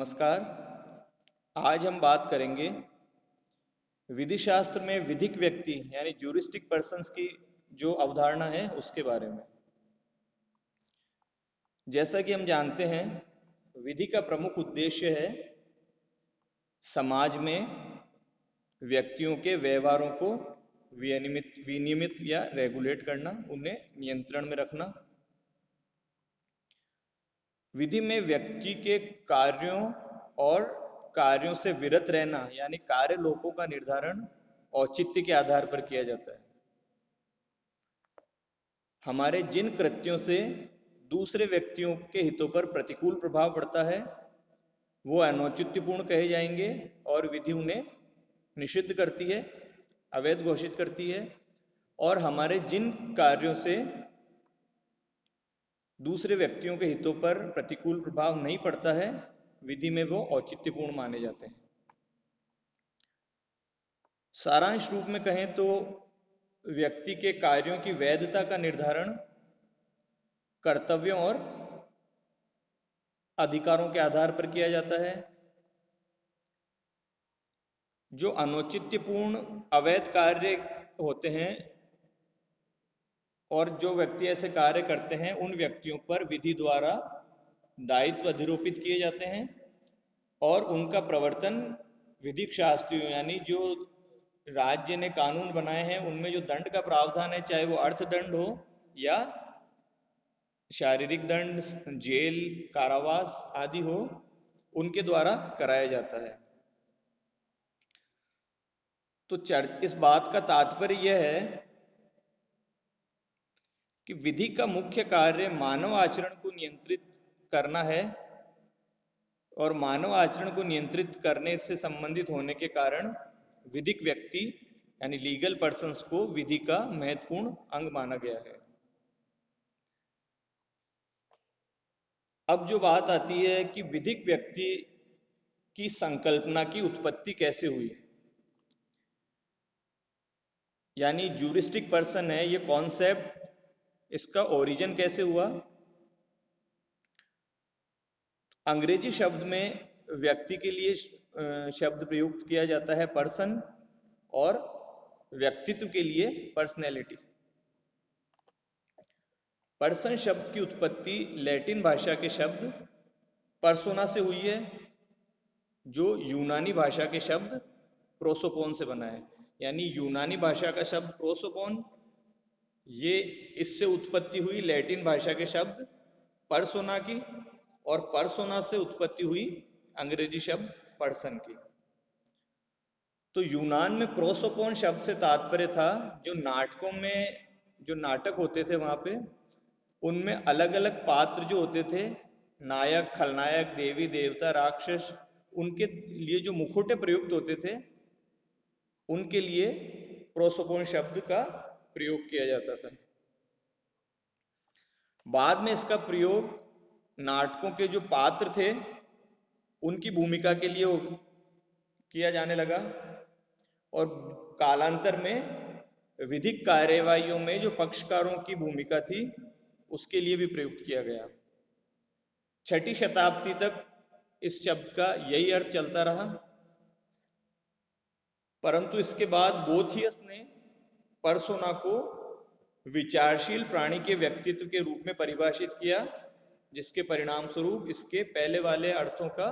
नमस्कार। आज हम बात करेंगे विधि शास्त्र में विधिक व्यक्ति यानी ज्यूरिस्टिक पर्सन्स की जो अवधारणा है उसके बारे में। जैसा कि हम जानते हैं, विधि का प्रमुख उद्देश्य है समाज में व्यक्तियों के व्यवहारों को विनियमित या रेगुलेट करना, उन्हें नियंत्रण में रखना। विधि में व्यक्ति के कार्यों और कार्यों से विरत रहना यानी कार्य लोपों का निर्धारण औचित्य के आधार पर किया जाता है। हमारे जिन कृत्यों से दूसरे व्यक्तियों के हितों पर प्रतिकूल प्रभाव पड़ता है वो अनौचित्यपूर्ण कहे जाएंगे और विधि उन्हें निषिद्ध करती है, अवैध घोषित करती है। और हमारे जिन कार्यों से दूसरे व्यक्तियों के हितों पर प्रतिकूल प्रभाव नहीं पड़ता है, विधि में वो औचित्यपूर्ण माने जाते हैं। सारांश रूप में कहें तो व्यक्ति के कार्यों की वैधता का निर्धारण कर्तव्यों और अधिकारों के आधार पर किया जाता है। जो अनौचित्यपूर्ण अवैध कार्य होते हैं और जो व्यक्ति ऐसे कार्य करते हैं, उन व्यक्तियों पर विधि द्वारा दायित्व अधिरोपित किए जाते हैं और उनका प्रवर्तन विधिक शास्त्रियों यानी जो राज्य ने कानून बनाए हैं उनमें जो दंड का प्रावधान है, चाहे वो अर्थदंड हो या शारीरिक दंड, जेल, कारावास आदि हो, उनके द्वारा कराया जाता है। तो इस बात का तात्पर्य यह है कि विधि का मुख्य कार्य मानव आचरण को नियंत्रित करना है और मानव आचरण को नियंत्रित करने से संबंधित होने के कारण विधिक व्यक्ति यानी लीगल पर्सन्स को विधि का महत्वपूर्ण अंग माना गया है। अब जो बात आती है कि विधिक व्यक्ति की संकल्पना की उत्पत्ति कैसे हुई, यानी ज्यूरिस्टिक पर्सन है, ये कॉन्सेप्ट इसका ओरिजिन कैसे हुआ। अंग्रेजी शब्द में व्यक्ति के लिए शब्द प्रयुक्त किया जाता है पर्सन और व्यक्तित्व के लिए पर्सनैलिटी। पर्सन शब्द की उत्पत्ति लैटिन भाषा के शब्द पर्सोना से हुई है, जो यूनानी भाषा के शब्द प्रोसोपोन से बना है। यानी यूनानी भाषा का शब्द प्रोसोपोन, ये इससे उत्पत्ति हुई लैटिन भाषा के शब्द पर्सोना की, और पर्सोना से उत्पत्ति हुई अंग्रेजी शब्द पर्सन की। तो यूनान में प्रोसोपोन शब्द से तात्पर्य था जो नाटकों में जो नाटक होते थे वहां पे, उनमें अलग अलग पात्र जो होते थे, नायक, खलनायक, देवी देवता, राक्षस, उनके लिए जो मुखौटे प्रयुक्त होते थे उनके लिए प्रोसोपोन शब्द का प्रयोग किया जाता था। बाद में इसका प्रयोग नाटकों के जो पात्र थे उनकी भूमिका के लिए किया जाने लगा और कालांतर में विधिक कार्यवाहियों में जो पक्षकारों की भूमिका थी उसके लिए भी प्रयुक्त किया गया। 6ठी शताब्दी तक इस शब्द का यही अर्थ चलता रहा, परंतु इसके बाद बोथियस ने पर्सोना को विचारशील प्राणी के व्यक्तित्व के रूप में परिभाषित किया, जिसके परिणाम स्वरूप इसके पहले वाले अर्थों का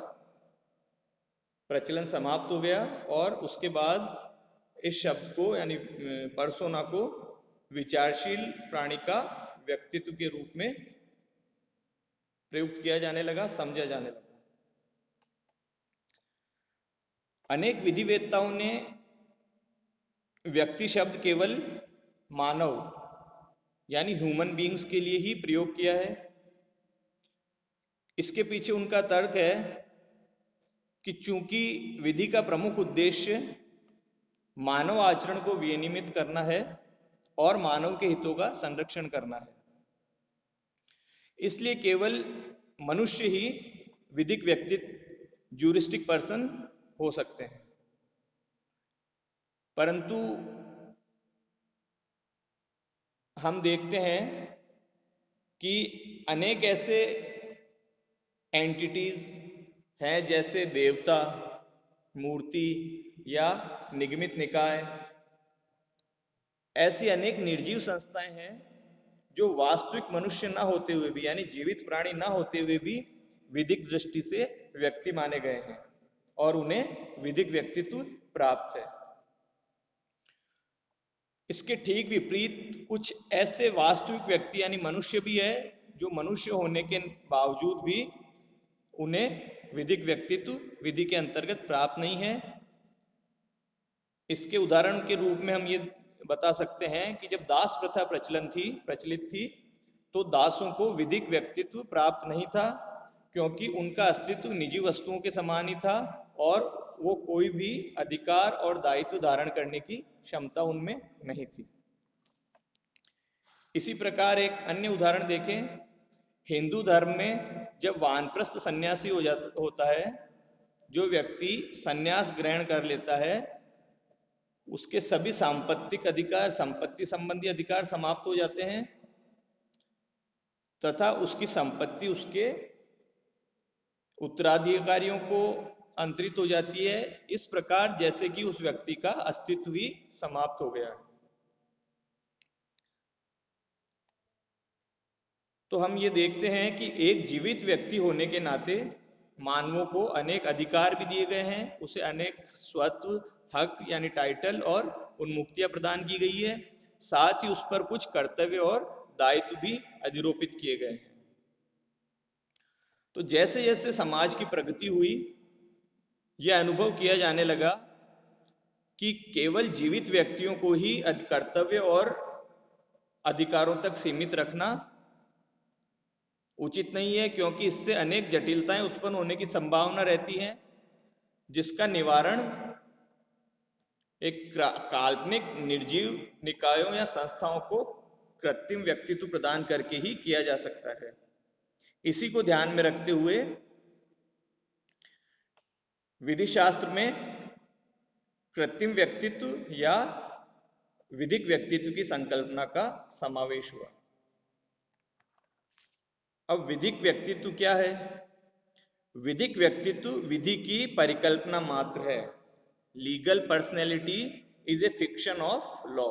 प्रचलन समाप्त हो गया और उसके बाद इस शब्द को यानी पर्सोना को विचारशील प्राणी का व्यक्तित्व के रूप में प्रयुक्त किया जाने लगा, समझा जाने लगा। अनेक विधिवेत्ताओं ने व्यक्ति शब्द केवल मानव यानी ह्यूमन बीइंग्स के लिए ही प्रयोग किया है। इसके पीछे उनका तर्क है कि चूंकि विधि का प्रमुख उद्देश्य मानव आचरण को विनियमित करना है और मानव के हितों का संरक्षण करना है, इसलिए केवल मनुष्य ही विधिक व्यक्ति ज्यूरिस्टिक पर्सन हो सकते हैं। परंतु हम देखते हैं कि अनेक ऐसे एंटिटीज हैं, जैसे देवता, मूर्ति या निगमित निकाय। ऐसी अनेक निर्जीव संस्थाएं हैं जो वास्तविक मनुष्य ना होते हुए भी, यानी जीवित प्राणी ना होते हुए भी विधिक दृष्टि से व्यक्ति माने गए हैं और उन्हें विधिक व्यक्तित्व प्राप्त है। इसके ठीक विपरीत कुछ ऐसे वास्तविक व्यक्ति यानी मनुष्य भी है जो मनुष्य होने के बावजूद भी उन्हें विधिक व्यक्तित्व विधि के अंतर्गत प्राप्त नहीं है। इसके उदाहरण के रूप में हम ये बता सकते हैं कि जब दास प्रथा प्रचलित थी तो दासों को विधिक व्यक्तित्व प्राप्त नहीं था, क्योंकि उनका अस्तित्व निजी वस्तुओं के समान ही था और वो कोई भी अधिकार और दायित्व धारण करने की क्षमता उनमें नहीं थी। इसी प्रकार एक अन्य उदाहरण देखें। हिंदू धर्म में जब वानप्रस्थ सन्यासी होता है, जो व्यक्ति सन्यास ग्रहण कर लेता है, उसके सभी सांपत्तिक अधिकार, संपत्ति संबंधी अधिकार समाप्त हो जाते हैं तथा उसकी संपत्ति उसके उत्तराधिकारियों को अंतरित हो जाती है, इस प्रकार जैसे कि उस व्यक्ति का अस्तित्व ही समाप्त हो गया। तो हम ये देखते हैं कि एक जीवित व्यक्ति होने के नाते मानवों को अनेक अधिकार भी दिए गए हैं, उसे अनेक स्वत्व, हक यानी टाइटल और उन्मुक्तियां प्रदान की गई है। साथ ही उस पर कुछ कर्तव्य और दायित्व भी अधिरोपित किए गए हैं। तो जैसे जैसे समाज की प्रगति हुई, यह अनुभव किया जाने लगा कि केवल जीवित व्यक्तियों को ही कर्तव्य और अधिकारों तक सीमित रखना उचित नहीं है, क्योंकि इससे अनेक जटिलताएं उत्पन्न होने की संभावना रहती है, जिसका निवारण एक काल्पनिक निर्जीव निकायों या संस्थाओं को कृत्रिम व्यक्तित्व प्रदान करके ही किया जा सकता है। इसी को ध्यान में रखते हुए विधि शास्त्र में कृत्रिम व्यक्तित्व या विधिक व्यक्तित्व की संकल्पना का समावेश हुआ। अब विधिक व्यक्तित्व क्या है? विधिक व्यक्तित्व विधि की परिकल्पना मात्र है। Legal personality is a fiction of law.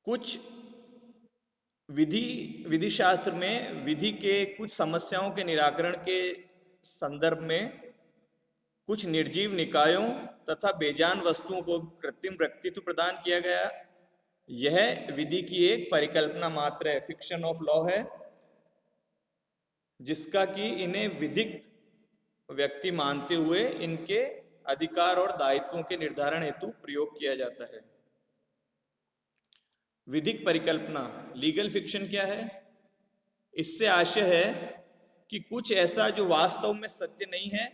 कुछ विधि शास्त्र में विधि के कुछ समस्याओं के निराकरण के संदर्भ में कुछ निर्जीव निकायों तथा बेजान वस्तुओं को कृत्रिम व्यक्तित्व प्रदान किया गया। यह विधि की एक परिकल्पना मात्र है, फिक्शन ऑफ लॉ है, जिसका कि इन्हें विधिक व्यक्ति मानते हुए इनके अधिकार और दायित्वों के निर्धारण हेतु प्रयोग किया जाता है। विधिक परिकल्पना, लीगल फिक्शन क्या है? इससे आशय है कि कुछ ऐसा जो वास्तव में सत्य नहीं है,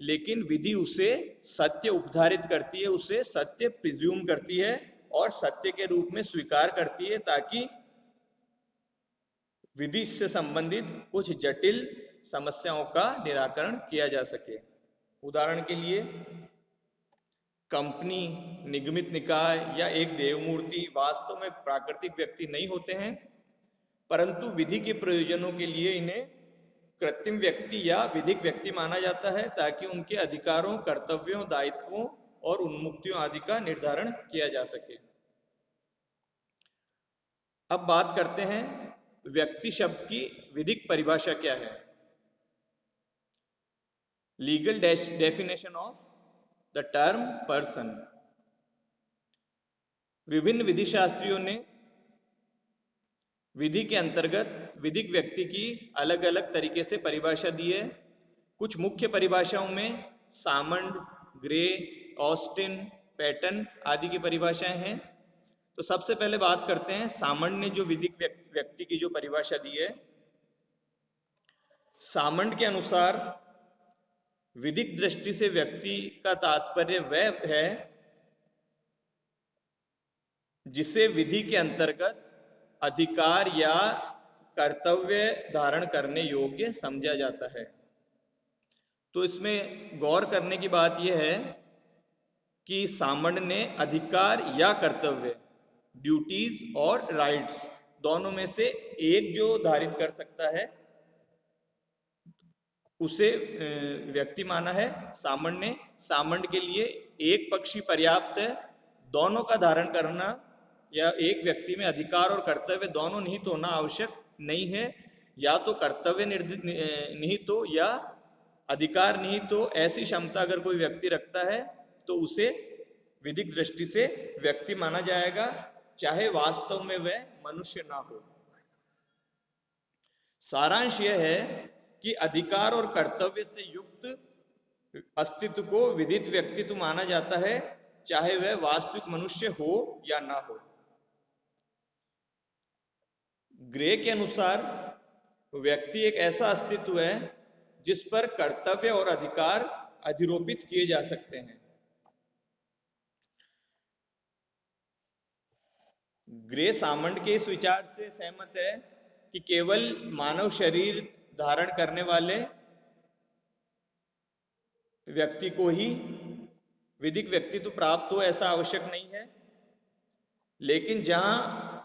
लेकिन विधि उसे सत्य उपधारित करती है, उसे सत्य प्रिज्यूम करती है और सत्य के रूप में स्वीकार करती है, ताकि विधि से संबंधित कुछ जटिल समस्याओं का निराकरण किया जा सके। उदाहरण के लिए, कंपनी, निगमित निकाय या एक देवमूर्ति वास्तव में प्राकृतिक व्यक्ति नहीं होते हैं, परंतु विधि के प्रयोजनों के लिए इन्हें कृत्रिम व्यक्ति या विधिक व्यक्ति माना जाता है, ताकि उनके अधिकारों, कर्तव्यों, दायित्वों और उन्मुक्तियों आदि का निर्धारण किया जा सके। अब बात करते हैं व्यक्ति शब्द की विधिक परिभाषा क्या है। Legal definition of the term person. विभिन्न विधि शास्त्रियों ने विधि के अंतर्गत विधिक व्यक्ति की अलग अलग तरीके से परिभाषा दी है। कुछ मुख्य परिभाषाओं में सामंड, ग्रे, ऑस्टिन, पैटन आदि की परिभाषाएं हैं। तो सबसे पहले बात करते हैं सामंड ने जो विधिक व्यक्ति की जो परिभाषा दी है। सामंड के अनुसार विधिक दृष्टि से व्यक्ति का तात्पर्य वह है जिसे विधि के अंतर्गत अधिकार या कर्तव्य धारण करने योग्य समझा जाता है। तो इसमें गौर करने की बात यह है कि सामंड ने अधिकार या कर्तव्य, ड्यूटीज और राइट्स, दोनों में से एक जो धारित कर सकता है, उसे व्यक्ति माना है। सामंड के लिए एक पक्षी पर्याप्त है। दोनों का धारण करना या एक व्यक्ति में अधिकार और कर्तव्य दोनों निहित होना आवश्यक नहीं है। या तो कर्तव्य निहित हो या अधिकार निहित हो, ऐसी क्षमता अगर कोई व्यक्ति रखता है तो उसे विधिक दृष्टि से व्यक्ति माना जाएगा, चाहे वास्तव में वह मनुष्य ना हो। सारांश यह है कि अधिकार और कर्तव्य से युक्त अस्तित्व को विदित व्यक्तित्व माना जाता है, चाहे वह वास्तविक मनुष्य हो या ना हो। ग्रे के अनुसार व्यक्ति एक ऐसा अस्तित्व है जिस पर कर्तव्य और अधिकार अधिरोपित किए जा सकते हैं। ग्रे सामंड के इस विचार से सहमत है कि केवल मानव शरीर धारण करने वाले व्यक्ति को ही विधिक व्यक्तित्व प्राप्त हो, ऐसा आवश्यक नहीं है। लेकिन जहां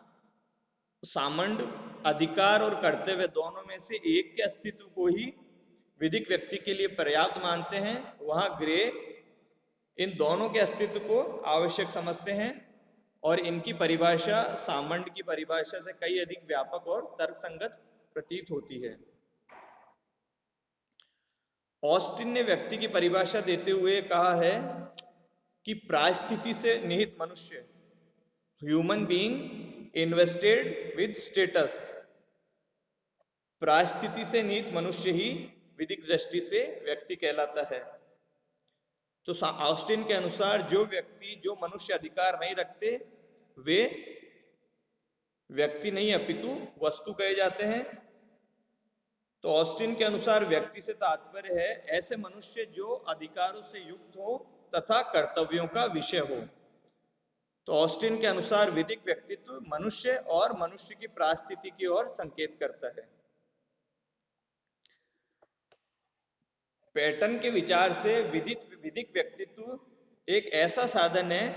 सामंड अधिकार और कर्तव्य दोनों में से एक के अस्तित्व को ही विधिक व्यक्ति के लिए पर्याप्त मानते हैं, वहां ग्रे इन दोनों के अस्तित्व को आवश्यक समझते हैं और इनकी परिभाषा सामंड की परिभाषा से कई अधिक व्यापक और तर्कसंगत प्रतीत होती है। ऑस्टिन ने व्यक्ति की परिभाषा देते हुए कहा है कि परिस्थिति से निहित मनुष्य, human being invested with status, परिस्थिति से निहित मनुष्य ही विधिक दृष्टि से व्यक्ति कहलाता है। तो ऑस्टिन के अनुसार जो व्यक्ति, जो मनुष्य अधिकार नहीं रखते वे व्यक्ति नहीं अपितु वस्तु कहे जाते हैं। तो ऑस्टिन के अनुसार व्यक्ति से तात्पर्य है ऐसे मनुष्य जो अधिकारों से युक्त हो तथा कर्तव्यों का विषय हो। तो ऑस्टिन के अनुसार विधिक व्यक्तित्व मनुष्य और मनुष्य की परिस्थिति की ओर संकेत करता है। पैटर्न के विचार से विधिक व्यक्तित्व एक ऐसा साधन है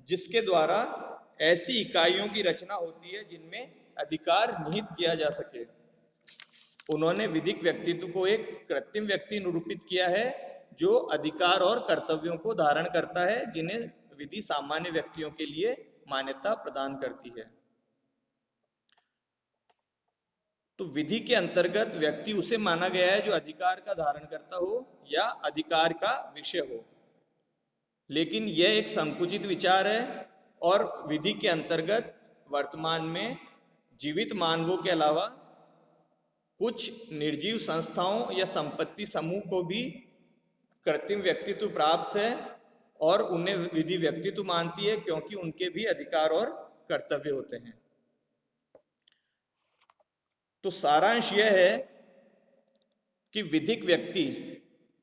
जिसके द्वारा ऐसी इकाइयों की रचना होती है जिनमें अधिकार निहित किया जा सके। उन्होंने विधिक व्यक्तित्व को एक कृत्रिम व्यक्ति निरूपित किया है जो अधिकार और कर्तव्यों को धारण करता है, जिन्हें विधि सामान्य व्यक्तियों के लिए मान्यता प्रदान करती है। तो विधि के अंतर्गत व्यक्ति उसे माना गया है जो अधिकार का धारण करता हो या अधिकार का विषय हो। लेकिन यह एक संकुचित विचार है और विधि के अंतर्गत वर्तमान में जीवित मानवों के अलावा कुछ निर्जीव संस्थाओं या संपत्ति समूह को भी कृत्रिम व्यक्तित्व प्राप्त है और उन्हें विधि व्यक्तित्व मानती है, क्योंकि उनके भी अधिकार और कर्तव्य होते हैं। तो सारांश यह है कि विधिक व्यक्ति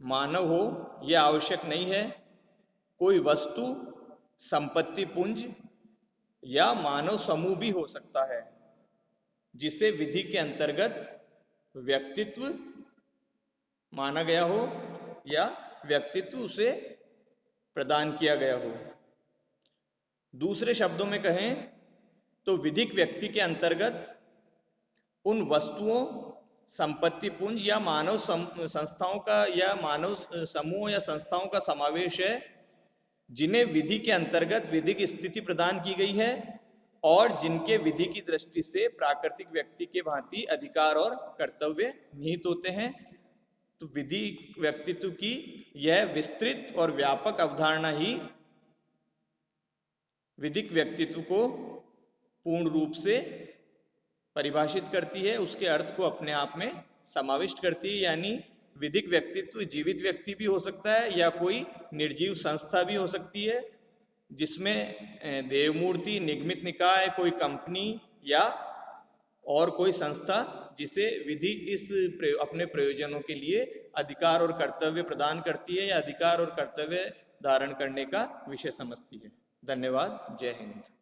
मानव हो यह आवश्यक नहीं है। कोई वस्तु, संपत्ति पुंज या मानव समूह भी हो सकता है जिसे विधि के अंतर्गत व्यक्तित्व माना गया हो या व्यक्तित्व उसे प्रदान किया गया हो। दूसरे शब्दों में कहें तो विधिक व्यक्ति के अंतर्गत उन वस्तुओं, संपत्ति पुंज या मानव संस्थाओं का या मानव समूह या संस्थाओं का समावेश है जिन्हें विधि के अंतर्गत विधिक स्थिति प्रदान की गई है और जिनके विधि की दृष्टि से प्राकृतिक व्यक्ति के भांति अधिकार और कर्तव्य निहित होते हैं। तो विधि व्यक्तित्व की यह विस्तृत और व्यापक अवधारणा ही विधिक व्यक्तित्व को पूर्ण रूप से परिभाषित करती है, उसके अर्थ को अपने आप में समाविष्ट करती है। यानी विधिक व्यक्तित्व जीवित व्यक्ति भी हो सकता है या कोई निर्जीव संस्था भी हो सकती है, जिसमें देवमूर्ति, निगमित निकाय, कोई कंपनी या और कोई संस्था जिसे विधि इस अपने प्रयोजनों के लिए अधिकार और कर्तव्य प्रदान करती है या अधिकार और कर्तव्य धारण करने का विषय समझती है। धन्यवाद। जय हिंद।